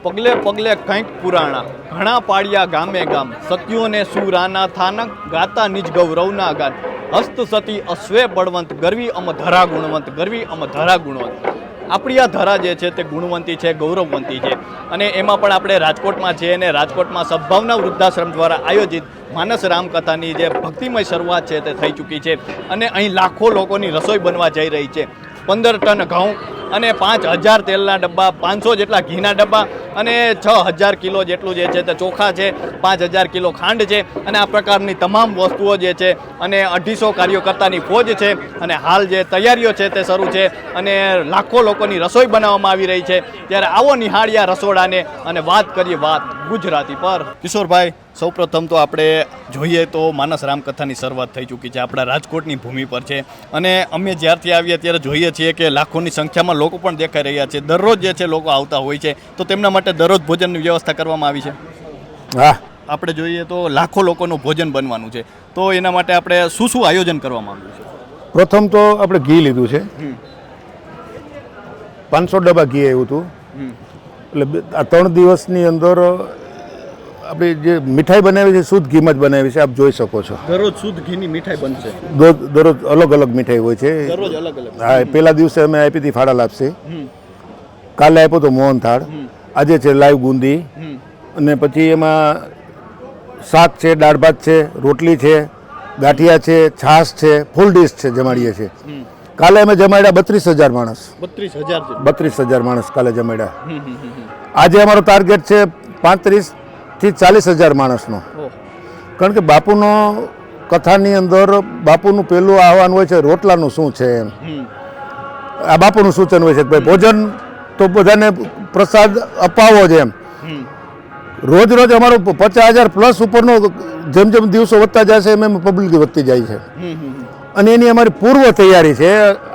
પગલે પગલે કંઈક પુરાણા ઘણા પાડ્યા ગામે ગામ સત્યોને સુરાના થાનક ગાતા નિજ ગૌરવના ગાન હસ્ત સતી અશ્વે બળવંત ગરવી અમ ધરા ગુણવંત ગરવી અમ ધરા ગુણવંત. આપણી આ ધરા જે છે તે ગુણવંતી છે, ગૌરવવંતી છે. અને એમાં પણ આપણે રાજકોટમાં છીએ અને રાજકોટમાં સદભાવના વૃદ્ધાશ્રમ દ્વારા આયોજિત માનસ રામકથાની જે ભક્તિમય શરૂઆત છે તે થઈ ચૂકી છે. અને અહીં લાખો લોકોની રસોઈ બનવા જઈ રહી છે. 15 ટન ઘઉં અને 5000 તેલના ડબ્બા, 500 જેટલા ઘીના ડબ્બા અને 6000 કિલો જેટલું જે છે તે ચોખા છે, 5000 કિલો ખાંડ છે અને આ પ્રકારની તમામ વસ્તુઓ જે છે અને 250 કાર્યકર્તાની ફોજ છે. અને હાલ જે તૈયારીઓ છે તે શરૂ છે અને લાખો લોકોની રસોઈ બનાવવામાં આવી રહી છે. ત્યારે આવો નિહાળ્યા રસોડાને અને વાત કરીએ વાત ગુજરાતી પર. કિશોરભાઈ, સૌપ્રથમ તો આપણે જોઈએ તો માનસ રામકથાની શરૂઆત થઈ ચૂકી છે આપણા રાજકોટની ભૂમિ પર છે. અને અમે જ્યારથી આવીએ ત્યારે જોઈએ છીએ કે લાખોની સંખ્યામાં લોકો પણ દેખાઈ રહ્યા છે. દરરોજ જે છે લોકો આવતા હોય છે, તો તેમના માટે દરરોજ ભોજનની વ્યવસ્થા કરવામાં આવી છે. હા, આપણે જોઈએ તો લાખો લોકોનું ભોજન બનવાનું છે, તો એના માટે આપણે શું શું આયોજન કરવામાં આવ્યું છે? પ્રથમ તો આપણે ઘી લીધું છે. 500 ડબ્બા ઘી આવ્યું હતું. એટલે આ 3 દિવસની અંદર આપણે જે મીઠાઈ બનાવી છે શુદ્ધ ઘીમાં જ બનાવી છે, આપ જોઈ શકો છો. દરરોજ શુદ્ધ ઘીની મીઠાઈ બનશે? દરરોજ અલગ અલગ મીઠાઈ હોય છે. દરરોજ અલગ અલગ. હા, પહેલા દિવસે અમે આપી હતી ફાડા લાપસી, કાલે આપ્યો તો મોહનથાળ, આજે છે લાઈવ બુંદી, અને પછી એમાં શાક છે, દાળ ભાત છે, રોટલી છે, ગાંઠિયા છે, છાશ છે, ફૂલ ડીશ છે, જમાડીએ છીએ. કાલે અમે જમાડ્યા 32000 માણસ. 32000 માણસ કાલે જમાડ્યા. આજે અમારો ટાર્ગેટ છે 35,000 થી 40,000 માણસનો. કારણ કે બાપુનો કથાની અંદર બાપુનું પહેલું આહવાન હોય છે રોટલાનું શું છે એમ. આ બાપુનું સૂચન હોય છે કે ભાઈ ભોજન તો બધાને પ્રસાદ અપાવો જ એમ. રોજ રોજ અમારો 50,000 પ્લસ ઉપરનો જેમ જેમ દિવસો વધતા જાય છે એમ પબ્લિક વધતી જાય છે. અને એની અમારી પૂર્વ તૈયારી છે.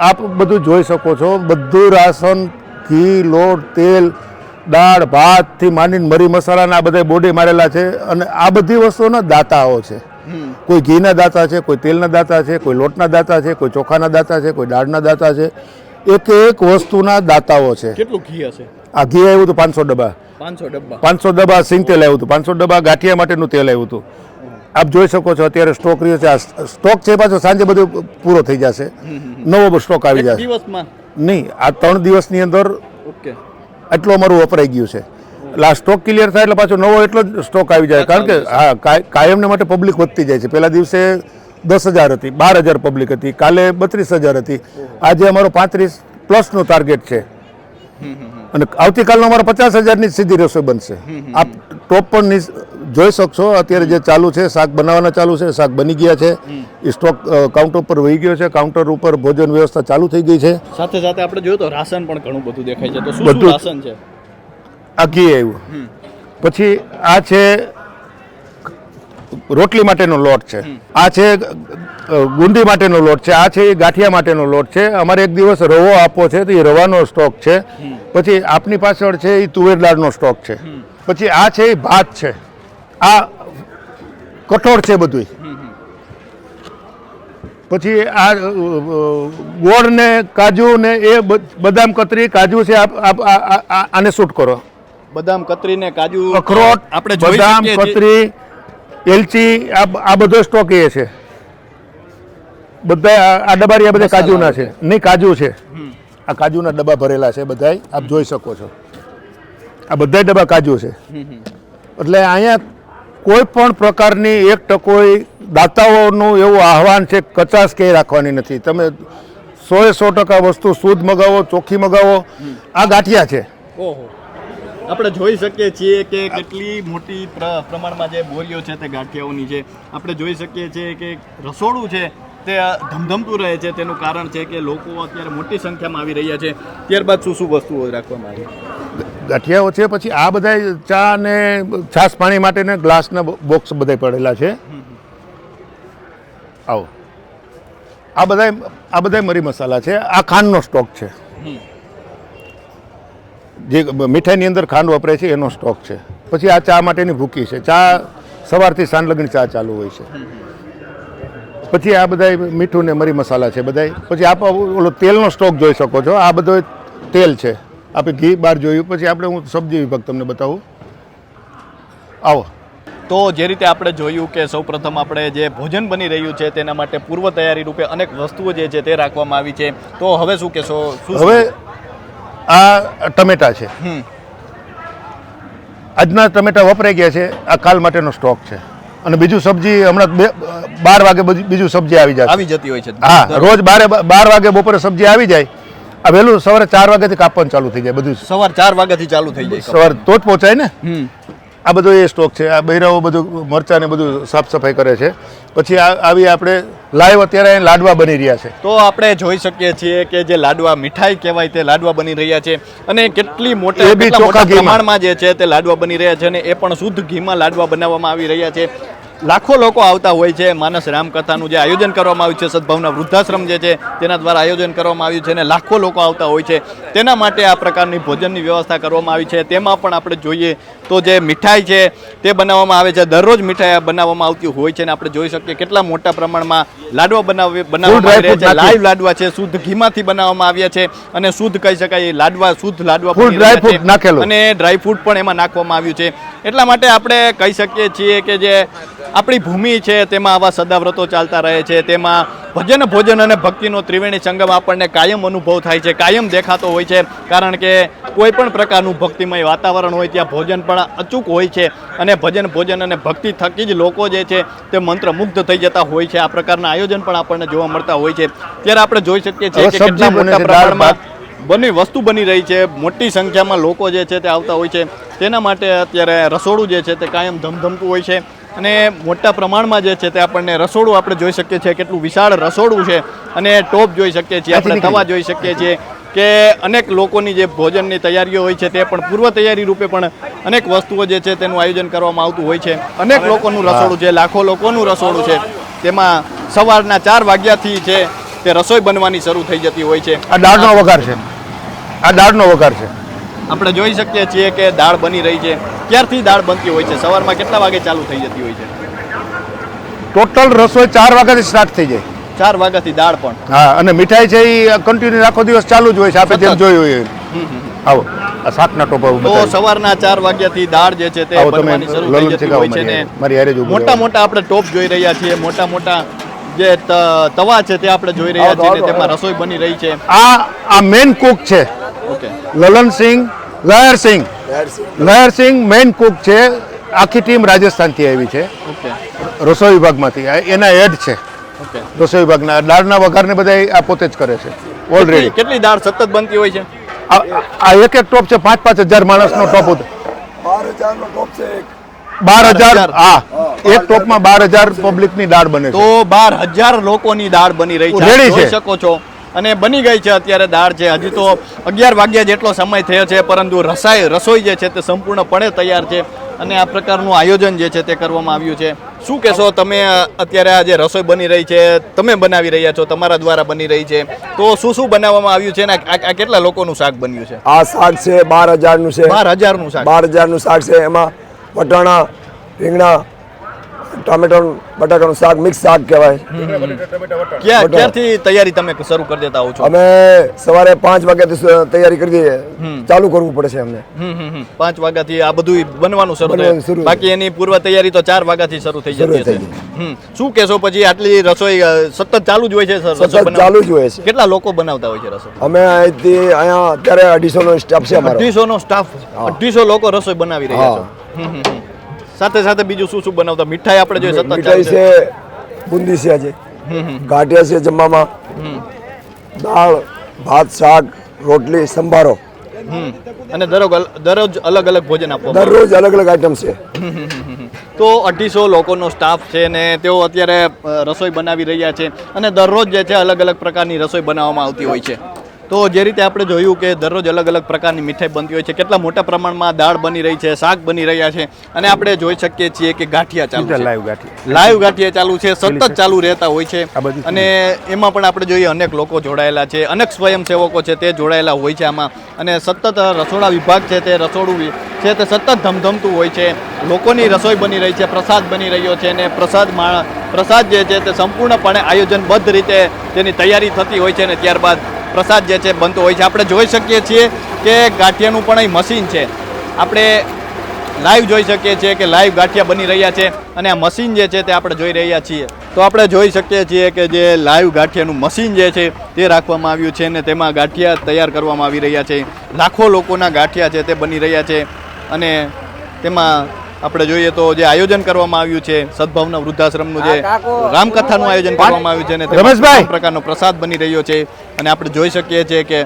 આપ બધું જોઈ શકો છો. બધું રાશન, ઘી, લોટ, તેલ, દાળ ભાતથી માંડીને મરી મસાલાના આ બધા બોડી મારેલા છે. અને આ બધી વસ્તુઓના દાતાઓ છે. કોઈ ઘીના દાતા છે, કોઈ તેલના દાતા છે, કોઈ લોટના દાતા છે, કોઈ ચોખાના દાતા છે, કોઈ દાળના દાતા છે. એક એક વસ્તુના દાતાઓ છે. કેટલું ઘી હશે? આ ઘી આવ્યું હતું 500 ડબ્બા. 500 ડબ્બા સિંગ તેલ આવ્યું હતું. 500 ડબ્બા ગાંઠિયા માટેનું તેલ આવ્યું હતું. આપ જોઈ શકો છો અત્યારે સ્ટોક રહ્યો છે. આ સ્ટોક છે પાછો સાંજે બધું પૂરો થઈ જશે, નવો સ્ટોક આવી જશે. નહીં, આ 3 દિવસની અંદર એટલું અમારું વપરાઈ ગયું છે. એટલે આ સ્ટોક ક્લિયર થાય એટલે પાછો નવો એટલો જ સ્ટોક આવી જાય. કારણ કે હા, કાયમને માટે પબ્લિક વધતી જાય છે. પહેલા દિવસે 10,000 હતી, 12,000 પબ્લિક હતી, કાલે 32,000 હતી. આજે અમારો 35+ ટાર્ગેટ છે. અને આવતીકાલનો અમારો 50,000ની સીધી રસોઈ બનશે. આપ ટોપ પણ જોઈ શકશો. અત્યારે જે ચાલુ છે, શાક બનાવવાના ચાલુ છે, શાક બની ગયા છે, એ સ્ટોક કાઉન્ટર પર વહી ગયો છે. કાઉન્ટર ઉપર ભોજન વ્યવસ્થા ચાલુ થઈ ગઈ છે. સાથે સાથે આપણે જોયું તો રાશન પણ ઘણું બધું દેખાય છે. તો શું રાશન છે? આ ઘી આવ્યું, પછી આ છે રોટલી માટેનો લોટ છે, આ છે ગુંદી માટેનો લોટ છે, આ છે એ ગાંઠિયા માટેનો લોટ છે. અમારે એક દિવસ રવો આપવો છે તો એ રવાનો સ્ટોક છે. પછી આપની પાછળ છે એ તુવેર દાળનો સ્ટોક છે. પછી આ છે એ ભાત છે, આ કઠોળ છે બધું. પછી આ ગોળ ને કાજુ ને એ બદામ કતરી કાજુ છે. આને શૂટ કરો. બદામ કતરી ને કાજુ, અખરોટ, આપણે બદામ કતરી, એલચી, આ બધો સ્ટોક એ છે. બધા આ ડબ્બા બધા કાજુના છે. નહીં, કાજુ છે. આ કાજુના ડબ્બા ભરેલા છે બધા, આપ જોઈ શકો છો. આ બધા ડબ્બા કાજુ છે. એટલે અહીંયા કોઈ પણ પ્રકારની 1% દાતાઓનું એવું આહવાન છે, કચાશ ક્યાંય રાખવાની નથી. તમે 100% વસ્તુ શુદ્ધ મગાવો, ચોખ્ખી મગાવો. આ ગાંઠિયા છે. ઓહો, આપણે જોઈ શકીએ છીએ કે કેટલી મોટી પ્રમાણમાં જે બોરીઓ છે તે ગાંઠિયાઓની છે. આપણે જોઈ શકીએ છીએ કે રસોડું છે તે ધમધમતું રહે છે. તેનું કારણ છે કે લોકો અત્યારે મોટી સંખ્યામાં આવી રહ્યા છે. ત્યારબાદ શું શું વસ્તુઓ રાખવામાં આવી? ગાંઠિયાઓ છે. પછી આ બધા ચા ને છાશ પાણી માટેના ગ્લાસના બોક્સ બધા પડેલા છે. આવો, આ બધા મરી મસાલા છે. આ ખાંડનો સ્ટોક છે. જે મીઠાઈની અંદર ખાંડ વપરાય છે એનો સ્ટોક છે. પછી આ ચા માટેની ભૂકી છે. ચા સવારથી સાંજ લગીને ચા ચાલુ હોય છે. પછી આ બધા મીઠું ને મરી મસાલા છે બધા. પછી આપ ઓલો તેલનો સ્ટોક જોઈ શકો છો. આ બધો તેલ છે. આપણે ઘી બહાર જોયું, પછી આપણે હું સબ્જી વિભાગ તમને બતાવું. આવો. તો જે રીતે આપણે જોયું કે સૌપ્રથમ આપણે જે ભોજન બની રહ્યું છે તેના માટે પૂર્વ તૈયારી રૂપે અનેક વસ્તુઓ જે છે તે રાખવામાં આવી છે. તો હવે શું કહેશો? હવે આ ટમેટા છે, આજના ટમેટા વપરાઈ ગયા છે, આ કાલ માટેનો સ્ટોક છે. અને બીજું સબ્જી હમણાં 12 વાગે બીજું સબ્જી આવી જતી હોય છે. હા, રોજ 12 વાગે બપોરે સબ્જી આવી જાય. આ વહેલું સવારે 4 વાગ્યાથી કાપવાનું ચાલુ થઈ જાય. બધું સવાર 4 વાગ્યાથી ચાલુ થઈ જાય. સવાર તો જ પહોંચાય ને. આ બધો એ સ્ટોક છે. આ બૈરાઓ બધું મરચાં ને બધું સાફ સફાઈ કરે છે. પછી આવી આપણે લાઈવ અત્યારે લાડવા બની રહ્યા છે. તો આપણે જોઈ શકીએ છીએ કે જે લાડવા મીઠાઈ કહેવાય તે લાડવા બની રહ્યા છે અને કેટલા મોટા પ્રમાણમાં જે છે તે લાડવા બની રહ્યા છે અને એ પણ શુદ્ધ ઘીમાં લાડવા બનાવવામાં આવી રહ્યા છે. લાખો લોકો આવતા હોય છે. માનસ રામકથાનું જે આયોજન કરવામાં આવ્યું છે, સદભાવના વૃદ્ધાશ્રમ જે છે તેના દ્વારા આયોજન કરવામાં આવ્યું છે અને લાખો લોકો આવતા હોય છે. તેના માટે આ પ્રકારની ભોજનની વ્યવસ્થા કરવામાં આવી છે. તેમાં પણ આપણે જોઈએ તો જે મીઠાઈ છે તે બનાવવામાં આવે છે. દરરોજ મીઠાઈ બનાવવામાં આવતી હોય છે અને આપણે જોઈ શકીએ કેટલા મોટા પ્રમાણમાં લાડવા બનાવવામાં આવી રહ્યા છે. લાઈવ લાડવા છે, શુદ્ધ ઘીમાંથી બનાવવામાં આવ્યા છે અને શુદ્ધ કહી શકાય લાડવા, શુદ્ધ લાડવા અને ડ્રાયફ્રૂટ પણ એમાં નાખવામાં આવ્યું છે. એટલા માટે આપણે કહી શકીએ છીએ કે જે આપણી ભૂમિ છે તેમાં આવા સદાવ્રતો ચાલતા રહે છે. તેમાં ભજન, ભોજન અને ભક્તિનો ત્રિવેણી સંગમ આપણને કાયમ અનુભવ થાય છે, કાયમ દેખાતો હોય છે. કારણ કે કોઈ પણ પ્રકારનું ભક્તિમય વાતાવરણ હોય ત્યાં ભોજન પણ અચૂક હોય છે અને ભજન, ભોજન અને ભક્તિ થકી જ લોકો જે છે તે મંત્રમુગ્ધ થઈ જતા હોય છે. આ પ્રકારના આયોજન પણ આપણને જોવા મળતા હોય છે. ત્યારે આપણે જોઈ શકીએ છીએ કે કેટલા મોટા પ્રમાણમાં બની વસ્તુ બની રહી છે. મોટી સંખ્યામાં લોકો જે છે તે આવતા હોય છે. તેના માટે અત્યારે રસોડું જે છે તે કાયમ ધમધમતું હોય છે અને મોટા પ્રમાણમાં જે છે તે આપણને રસોડું આપણે જોઈ શકીએ છીએ કેટલું વિશાળ રસોડું છે અને ટોપ જોઈ શકીએ છીએ, આપણે તવા જોઈ શકીએ છીએ કે અનેક લોકોની જે ભોજનની તૈયારીઓ હોય છે તે પણ પૂર્વ તૈયારી રૂપે પણ અનેક વસ્તુઓ જે છે તેનું આયોજન કરવામાં આવતું હોય છે. અનેક લોકોનું રસોડું છે, લાખો લોકોનું રસોડું છે. તેમાં સવારના 4 વાગ્યાથી છે તે રસોઈ બનવાની શરૂ થઈ જતી હોય છે. આ દાળનો વઘાર છે, આ દાળનો વઘાર છે. આપણે જોઈ શકીએ છીએ કે દાળ બની રહી છે. ક્યારથી દાળ બનતી હોય છે? સવારમાં કેટલા વાગે ચાલુ થઈ જતી હોય છે? ટોટલ રસોઈ 4 વાગ્યાથી સ્ટાર્ટ થઈ જાય. 4 વાગ્યાથી દાળ પણ? હા, અને મીઠાઈ છે એ કન્ટિન્યુ આખો દિવસ ચાલુ જ હોય છે. આપણે જેમ જોયું હોય. આવો આ શાકના ટોપા તો સવારના 4 વાગ્યાથી દાળ જે છે તે બનવાની શરૂ થઈ જતી હોય છે ને મોટા મોટા આપણે ટોપ જોઈ રહ્યા છીએ. મોટા મોટા જે તવા છે તે આપણે જોઈ રહ્યા છીએ ને તેમાં રસોઈ બની રહી છે. આ મેન કુક છે. ઓકે. લહેરસિંહ મેન કુક છે. આખી ટીમ રાજસ્થાનથી આવી છે. ઓકે. રસોઈ વિભાગમાંથી એના હેડ છે. ઓકે. રસોઈ વિભાગના દાળના વઘારને બધા આ પોતે જ કરે છે. ઓલરેડી કેટલી દાળ સતત બનતી હોય છે? આ એક ટોપ છે 5-5 હજાર માણસનો ટોપ હતો. 12,000 નો ટોપ છે. 12,000. હા, એક ટોપમાં 12,000 પબ્લિકની દાળ બને છે. તો 12,000 લોકોની દાળ બની રહી છે. જોઈ શકો છો અને બની ગઈ છે અત્યારે દાળ છે. હજી તો 11 વાગ્યા જેટલો સમય થયો છે પરંતુ રસોઈ જે છે તે સંપૂર્ણપણે તૈયાર છે અને આ પ્રકારનું આયોજન જે છે તે કરવામાં આવ્યું છે. શું કહેશો તમે? અત્યારે આ જે રસોઈ બની રહી છે તમે બનાવી રહ્યા છો, તમારા દ્વારા બની રહી છે, તો શું શું બનાવવામાં આવ્યું છે ને આ કેટલા લોકોનું શાક બન્યું છે? આ શાક છે 12,000 નું છે. 12,000 નું શાક? 12,000 નું શાક છે. એમાં વટાણા, રીંગણા, ટામેટા, બટાકાનું શાક, મિક્સ શાક કહેવાય. ક્યારથી તૈયારી તમે શરૂ કરી દેતા હો છો? અમે સવારે 5 વાગ્યાથી તૈયારી કરી દઈએ. ચાલુ કરવું પડે છે અમને. 5 વાગ્યાથી આ બધું બનવાનું શરૂ થાય. બાકી એની પૂર્વ તૈયારી તો 4 વાગ્યાથી શરૂ થઈ જતી છે. શું કહેશો પછી આટલી રસોઈ સતત ચાલુ જ હોય છે? સતત ચાલુ જ હોય છે. કેટલા લોકો બનાવતા હોય છે રસોઈ? અમે અહીંયા અત્યારે 250 નો સ્ટાફ છે અમારો. 250 નો સ્ટાફ? 250 લોકો રસોઈ બનાવી રહ્યા છે. સાથે સાથે બીજું શું શું બનાવતા? મીઠાઈ આપણે જોઈએ સતત મીઠાઈ છે, બુંદી છે, આજે ગાંઠિયા છે, જમવામાં દાળ, ભાત, શાક, રોટલી, સંભારો અને દરરોજ અલગ અલગ ભોજન આપો? દરરોજ અલગ અલગ આઈટમ છે. તો 250 લોકોનો સ્ટાફ છે ને તેઓ અત્યારે રસોઈ બનાવી રહ્યા છે અને દરરોજ જે છે અલગ અલગ પ્રકારની રસોઈ બનાવવામાં આવતી હોય છે. તો જે રીતે આપણે જોયું કે દરરોજ અલગ અલગ પ્રકારની મીઠાઈ બનતી હોય છે, કેટલા મોટા પ્રમાણમાં દાળ બની રહી છે, શાક બની રહ્યા છે અને આપણે જોઈ શકીએ છીએ કે ગાંઠિયા ચાલુ છે. લાઈવ ગાંઠિયા ચાલુ છે, સતત ચાલુ રહેતા હોય છે અને એમાં પણ આપણે જોઈએ અનેક લોકો જોડાયેલા છે, અનેક સ્વયંસેવકો છે તે જોડાયેલા હોય છે આમાં અને સતત રસોડા વિભાગ છે તે રસોડું છે તે સતત ધમધમતું હોય છે. લોકોની રસોઈ બની રહી છે, પ્રસાદ બની રહ્યો છે અને પ્રસાદ જે છે તે સંપૂર્ણપણે આયોજનબદ્ધ રીતે તેની તૈયારી થતી હોય છે અને ત્યારબાદ પ્રસાદ જે છે બનતો હોય છે. આપણે જોઈ શકીએ છીએ કે ગાંઠિયાનું પણ અહીં મશીન છે. આપણે લાઈવ જોઈ શકીએ છીએ કે લાઈવ ગાંઠિયા બની રહ્યા છે અને આ મશીન જે છે તે આપણે જોઈ રહ્યા છીએ. તો આપણે જોઈ શકીએ છીએ કે જે લાઈવ ગાંઠિયાનું મશીન જે છે તે રાખવામાં આવ્યું છે અને તેમાં ગાંઠિયા તૈયાર કરવામાં આવી રહ્યા છે. લાખો લોકોના ગાંઠિયા છે તે બની રહ્યા છે અને તેમાં આપણે જોઈએ તો જે આયોજન કરવામાં આવ્યું છે સદભાવના વૃદ્ધાશ્રમનું જે રામકથાનું આયોજન કરવામાં આવ્યું છે અને તેમાં રમેશભાઈ! તમામ પ્રકારનો પ્રસાદ બની રહ્યો છે અને આપણે જોઈ શકીએ છીએ કે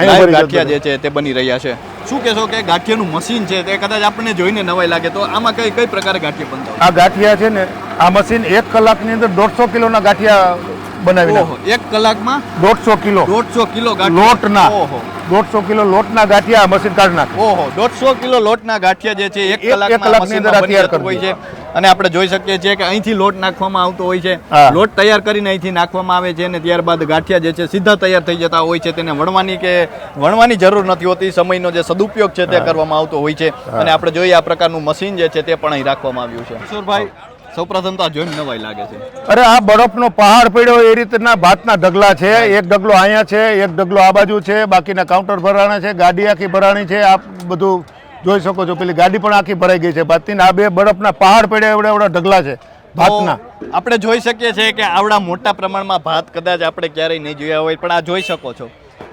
લાઈવ ગાંઠિયા જે છે તે બની રહ્યા છે. શું કહેશો કે ગાંઠિયાનું મશીન છે તે કદાચ આપણને જોઈને નવાઈ લાગે તો આમાં કઈ પ્રકારે ગાંઠિયા બનતા હોય? આ ગાંઠિયા છે ને આ મશીન 1 કલાકની અંદર 150 કિલોના ગાંઠિયા બનાવી નાખે. ઓહો, 1 કલાકમાં 150 કિલો 150 કિલો ગાંઠિયા લોટના ઓહો 150 કિલો લોટના ગાંઠિયા આ મશીન કાઢી નાખે. ઓહો 150 કિલો લોટના ગાંઠિયા જે છે 1 એક કલાકમાં કલાકની અંદર મશીનમાં બની તૈયાર જતું હોય છે. અને આપણે જોઈ શકીએ છીએ કે અહીંથી લોટ નાખવામાં આવતો હોય છે. હા. લોટ તૈયાર કરીને અહીંથી નાખવામાં આવે છે અને ત્યારબાદ ગાંઠિયા જે છે સીધા તૈયાર થઈ જતા હોય છે. તેને વણવાની જરૂર નથી હોતી. સમયનો જે સદુપયોગ છે તે કરવામાં આવતો હોય છે અને આપણે જોઈએ આ પ્રકારનું મશીન જે છે તે પણ અહીં રાખવામાં આવ્યું છે. કિશોરભાઈ, સૌપ્રથમ તો આ જોઈને નવાઈ લાગે છે. અરે આ બરફનો પહાડ પડ્યો એ રીતના ભાતના ઢગલા છે. એક ઢગલો અહીંયા છે, એક ઢગલો આ બાજુ છે, બાકીના કાઉન્ટર ભરાણા છે, ગાડી આખી ભરાણી છે. આપ બધું જોઈ શકો છો. પેલી ગાડી પણ આખી ભરાઈ ગઈ છે ભાતની. આ બે બરફના પહાડ પડ્યા એવડા એવડા ઢગલા છે ભાતના. તો આપણે જોઈ શકીએ છીએ કે આવડા મોટા પ્રમાણમાં ભાત કદાચ આપણે ક્યારેય નહીં જોયા હોય, પણ આ જોઈ શકો છો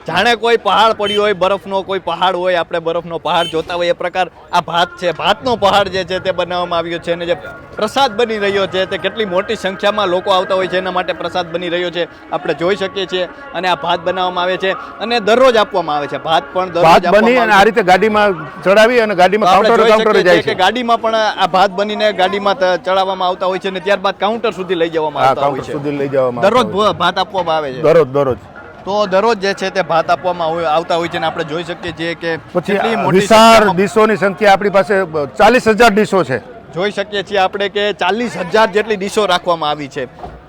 જાણે કોઈ પહાડ પડ્યો હોય, બરફનો કોઈ પહાડ હોય, આપણે બરફનો પહાડ જોતા હોય એ પ્રકાર આ ભાત છે. ભાતનો પહાડ જે છે તે બનાવવામાં આવ્યો છે અને જે પ્રસાદ બની રહ્યો છે તે કેટલી મોટી સંખ્યામાં લોકો આવતા હોય છે એના માટે પ્રસાદ બની રહ્યો છે આપણે જોઈ શકીએ છીએ. અને આ ભાત બનાવવામાં આવે છે અને દરરોજ આપવામાં આવે છે. ભાત પણ દરરોજ ભાત બની આપવામાં અને આ રીતે ગાડીમાં ચડાવી અને ગાડીમાં આપણે કાઉન્ટર જોઈ કાઉન્ટરે શકીએ જાય છીએ છે. કે ગાડીમાં પણ આ ભાત બનીને ગાડીમાં ચડાવવામાં આવતા હોય છે અને ત્યારબાદ કાઉન્ટર સુધી લઈ જવામાં હા, આવતા હોય કાઉન્ટર છે. સુધી લઈ જવામાં દરરોજ આવતા હોય ભાત આપવામાં આવે છે. છે. દરરોજ તો દરરોજ જે છે તે ભાત આપવામાં આવતા હોય છે અને આપણે જોઈ શકીએ છીએ કે પછી કેટલી મોટી વિશાળ સંખ્યામાં ડીશોની સંખ્યા આપણી પાસે 40,000 ડીશો છે. જોઈ શકીએ છીએ આપણે કે 40,000 જેટલી ડીશો રાખવામાં આવી છે.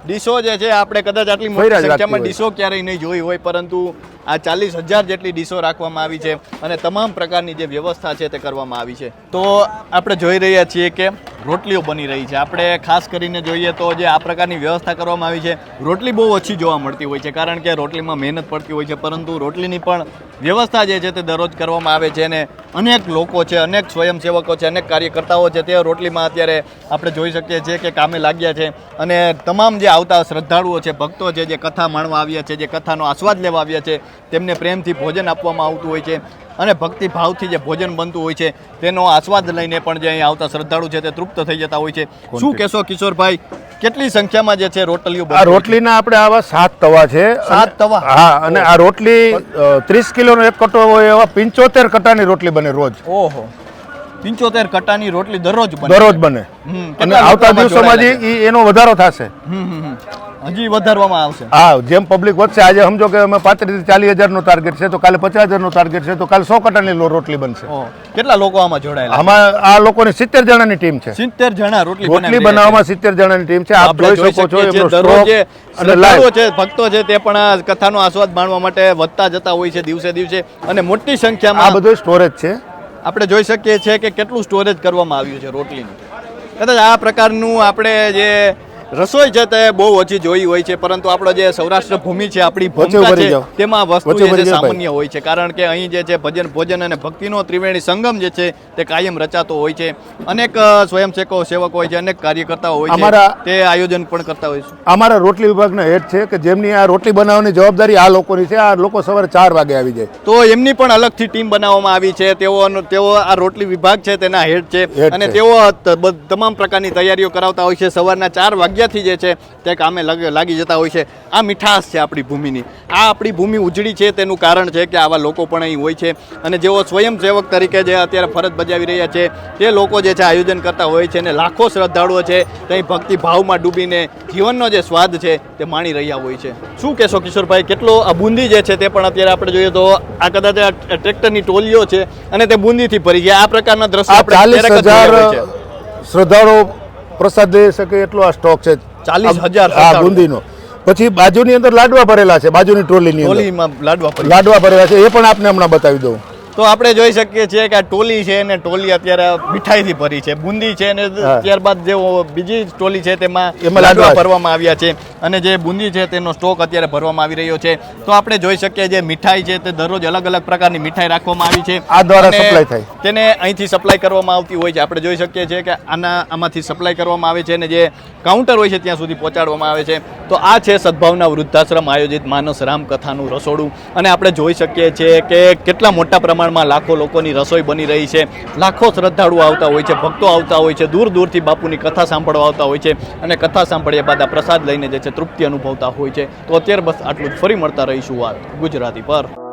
ડીશો જે છે આપણે કદાચ આટલી મોટી ફૈરા જ રાખતી સંખ્યામાં હોય. ડીશો ક્યારેય નહીં જોઈ હોય, પરંતુ આ 40,000 જેટલી ડીશો રાખવામાં આવી છે અને તમામ પ્રકારની જે વ્યવસ્થા છે તે કરવામાં આવી છે. તો આપણે જોઈ રહ્યા છીએ કે રોટલીઓ બની રહી છે. આપણે ખાસ કરીને જોઈએ તો જે આ પ્રકારની વ્યવસ્થા કરવામાં આવી છે, રોટલી બહુ ઓછી જોવા મળતી હોય છે કારણ કે રોટલીમાં મહેનત પડતી હોય છે, પરંતુ રોટલીની પણ વ્યવસ્થા જે છે તે દરરોજ કરવામાં આવે છે અને અનેક લોકો છે, અનેક સ્વયંસેવકો છે, અનેક કાર્યકર્તાઓ છે તે રોટલીમાં અત્યારે આપણે જોઈ શકીએ છીએ કે કામે લાગ્યા છે અને તમામ જે આવતા શ્રદ્ધાળુઓ છે, ભક્તો છે, જે કથા માણવા આવ્યા છે, જે કથાનો આસ્વાદ લેવા આવ્યા છે, તેમને પ્રેમથી ભોજન આપવામાં આવતું હોય છે અને ભક્તિ ભાવથી જે ભોજન બનતું હોય છે તેનો આસ્વાદ લઈને પણ જે અહીં આવતા શ્રદ્ધાળુ છે તે તૃપ્ત થઈ જતા હોય છે. શું કહેશો કિશોરભાઈ, કેટલી સંખ્યામાં જે છે રોટલીઓ આ રોટલીના આપણે આવા 7 તવા છે. 7 તવા? હા, અને આ રોટલી 30 કિલોનો એક કટો હોય એવા 75 કટાની રોટલી બને રોજ. ઓહો, 75 કટાની રોટલી દરરોજ બને? દરરોજ બને. અને કેટલા આવતા લોકો આમાં દિવસોમાં જોડાયેલા જે એનો વધારો થશે. હજી વધારવામાં આવશે? હા, જેમ પબ્લિક વધશે, આજે સમજો કે અમે 35,000 થી 40,000 નો ટાર્ગેટ છે, તો કાલે 50,000 નો ટાર્ગેટ છે, તો કાલે 100 કટાની રોટલી બનશે. ઓહ, કેટલા લોકો આમાં જોડાયેલા? આમાં આ લોકોની 70 જણાની ટીમ છે. 70 જણા રોટલી રોટલી બનાવવામાં 70 જણાની ટીમ છે. આપ આપણે જોઈ શકો છો શકીએ છીએ એમનો દરરોજ સ્ટોક જે અને શ્રદ્ધાળુઓ લાઈવ. છે, ભક્તો છે, તે પણ આ કથાનો આસ્વાદ માણવા માટે વધતા જતા હોય છે દિવસે દિવસે અને મોટી આ સંખ્યામાં બધું સ્ટોરેજ છે. આપણે જોઈ શકીએ છીએ કે કેટલું સ્ટોરેજ કરવામાં આવ્યું છે રોટલીનું. કદાચ આ પ્રકારનું આપણે જે રસોઈ છે તે બહુ ઓછી જોઈ હોય છે, પરંતુ આપણો જે સૌરાષ્ટ્ર ભૂમિ છે, આપણી ભૂમિકા ભરી છે, જાઓ. તેમાં વસ્તુ વચ્ચે જે છે ભરી જાઓ સામાન્ય હોય છે કારણ કે અહીં જે છે ભજન, ભોજન અને ભક્તિનો ત્રિવેણી સંગમ જે છે તે કાયમ રચાતો હોય છે. અનેક સ્વયંસેવકો હોય છે, અનેક કાર્યકર્તાઓ હોય છે, અમારા- તે આયોજન પણ કરતા હોય છે. અમારા રોટલી વિભાગના હેડ છે કે જેમની આ રોટલી બનાવવાની જવાબદારી આ લોકોની છે. આ લોકો સવારે 4 વાગે આવી જાય. તો એમની પણ અલગથી ટીમ બનાવવામાં આવી છે. તેઓ આ રોટલી વિભાગ છે તેના હેડ છે હેડ અને છે. તેઓ તમામ પ્રકારની તૈયારીઓ કરાવતા હોય છે. સવારના 4 વાગ્યાથી જે છે તે કામે લાગી જતા હોય છે. આ મીઠાશ છે આપણી ભૂમિની. આ આપણી ભૂમિ ઉજળી છે તેનું કારણ છે કે આવા લોકો પણ અહીં હોય છે અને જેઓ સ્વયંસેવક તરીકે જે અત્યારે ફરજ બજાવી રહ્યા છે તે લોકો જે છે આયોજન કરતા હોય છે અને લાખો શ્રદ્ધાળુઓ છે તે ભક્તિ ભાવમાં ડૂબીને જીવનનો જે સ્વાદ છે તે માણી રહ્યા હોય છે. શું કહેશો કિશોરભાઈ, કેટલો આ બુંદી જે છે તે પણ અત્યારે આપણે જોઈએ તો આ કદાચ આ ટ્રેક્ટરની ટોલીઓ છે અને તે બુંદીથી ભરી ગયા. આ પ્રકારના દ્રશ્યો આ આપણે ક્યારેક જ જોયા હોય 40,000 છે. શ્રદ્ધાળુઓ પ્રસાદ દઈ શકે એટલો આ સ્ટોક છે. 40,000 આ બુંદીનો. પછી બાજુની અંદર લાડવા ભરેલા છે. બાજુની ટ્રોલીની અંદર ટોલીમાં લાડવા ભરી. લાડવા ભરેલા છે. એ પણ આપને હમણાં બતાવી દઉં. તો આપણે જોઈ શકીએ છીએ કે આ ટોલી છે ને ટોલી અત્યારે મીઠાઈથી ભરી છે, બુંદી છે ને ત્યારબાદ જે બીજી ટોલી છે તેમાં એમાં લાડવા લાડવા ભરવામાં આવ્યા છે અને જે બુંદી છે તેનો સ્ટોક અત્યારે ભરવામાં આવી રહ્યો છે. તો આપણે જોઈ શકીએ જે મીઠાઈ છે તે દરરોજ અલગ અલગ પ્રકારની મીઠાઈ રાખવામાં આવી છે. આ દ્વારા અને સપ્લાય થાય. તેને અહીંથી સપ્લાય કરવામાં આવતી હોય છે. આપણે જોઈ શકીએ છીએ કે આમાંથી સપ્લાય કરવામાં આવે છે અને જે કાઉન્ટર હોય છે ત્યાં સુધી પહોંચાડવામાં આવે છે. તો આ છે સદભાવના વૃદ્ધાશ્રમ આયોજિત માનસ રામકથાનું રસોડું અને આપણે જોઈ શકીએ છીએ કે કેટલા મોટા પ્રમાણમાં લાખો લોકોની રસોઈ બની રહી છે. લાખો શ્રદ્ધાળુઓ આવતા હોય છે, ભક્તો આવતા હોય છે, દૂર દૂરથી બાપુની કથા સાંભળવા આવતા હોય છે અને કથા સાંભળ્યા બાદ આ પ્રસાદ લઈને જે છે તૃપ્તિ અનુભવતા હોય છે. તો અત્યારે બસ આટલું જ. ફરી મળતા રહીશું વાત ગુજરાતી પર.